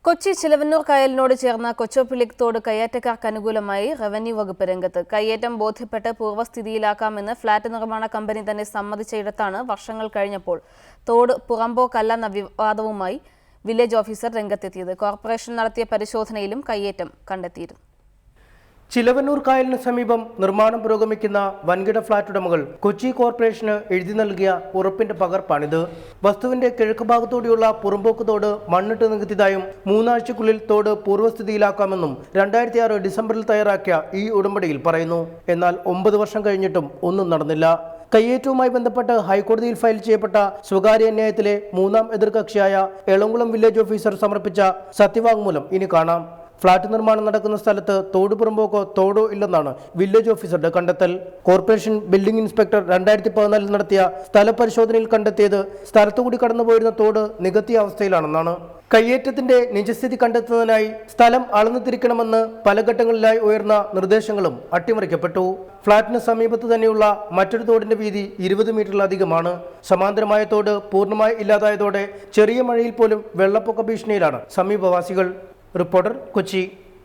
കൊച്ചി ചിലവന്നൂർ കായലിനോട് ചേർന്ന കൊച്ചോപ്പിള്ളി തോട് കയ്യേറ്റക്കാർക്ക് അനുകൂലമായി റവന്യൂ വകുപ്പ് രംഗത്ത്. കയ്യേറ്റം ബോധ്യപ്പെട്ട് പൂർവ്വസ്ഥിതിയിലാക്കാമെന്ന് ഫ്ളാറ്റ് നിർമ്മാണ കമ്പനി തന്നെ സമ്മതിച്ചയിടത്താണ് വർഷങ്ങൾ കഴിഞ്ഞപ്പോൾ തോട് പുറമ്പോക്കല്ലെന്ന വിവാദവുമായി വില്ലേജ് ഓഫീസർ രംഗത്തെത്തിയത്. കോർപ്പറേഷൻ നടത്തിയ പരിശോധനയിലും കയ്യേറ്റം കണ്ടെത്തിയിരുന്നു. ചിലവന്നൂർ കായലിന് സമീപം നിർമ്മാണം പുരോഗമിക്കുന്ന വൻകിട ഫ്ളാറ്റ് ഉടമകൾ കൊച്ചി കോർപ്പറേഷന് എഴുതി നൽകിയ ഉറപ്പിന്റെ പകർപ്പാണിത്. വസ്തുവിന്റെ കിഴക്ക് ഭാഗത്തോടെയുള്ള പുറമ്പോക്ക് തോട് മണ്ണിട്ട് നികത്തിയതായും 3 ആഴ്ചക്കുള്ളിൽ തോട് പൂർവ്വസ്ഥിതിയിലാക്കാമെന്നും 2006 ഡിസംബറിൽ തയ്യാറാക്കിയ ഈ ഉടമ്പടിയിൽ പറയുന്നു. എന്നാൽ 9 വർഷം കഴിഞ്ഞിട്ടും ഒന്നും നടന്നില്ല. കയ്യേറ്റവുമായി ബന്ധപ്പെട്ട് ഹൈക്കോടതിയിൽ ഫയൽ ചെയ്യപ്പെട്ട സ്വകാര്യ അന്യായത്തിലെ 3ാം എതിർകക്ഷിയായ എളംകുളം വില്ലേജ് ഓഫീസർ സമർപ്പിച്ച സത്യവാങ്മൂലം ഇനി കാണാം. ഫ്ളാറ്റ് നിർമ്മാണം നടക്കുന്ന സ്ഥലത്ത് തോട് പുറമ്പോക്കോ തോടോ ഇല്ലെന്നാണ് വില്ലേജ് ഓഫീസറുടെ കണ്ടെത്തൽ. കോർപ്പറേഷൻ ബിൽഡിംഗ് ഇൻസ്പെക്ടർ 2014 നടത്തിയ സ്ഥലപരിശോധനയിൽ കണ്ടെത്തിയത് സ്ഥലത്തുകൂടി കടന്നുപോയിരുന്ന തോട് നികത്തിയ അവസ്ഥയിലാണെന്നാണ്. കയ്യേറ്റത്തിന്റെ നിജസ്ഥിതി കണ്ടെത്തുന്നതിനായി സ്ഥലം അളന്നു തിരിക്കണമെന്ന് പല ഘട്ടങ്ങളിലായി ഉയർന്ന നിർദ്ദേശങ്ങളും അട്ടിമറിക്കപ്പെട്ടു. ഫ്ളാറ്റിന് സമീപത്ത് തന്നെയുള്ള മറ്റൊരു തോടിന്റെ വീതി 20 മീറ്ററിലധികമാണ്. സമാന്തരമായ തോട് പൂർണ്ണമായി ഇല്ലാതായതോടെ ചെറിയ മഴയിൽ പോലും വെള്ളപ്പൊക്ക ഭീഷണിയിലാണ് സമീപവാസികൾ. റിപ്പോർട്ടർ, കൊച്ചി.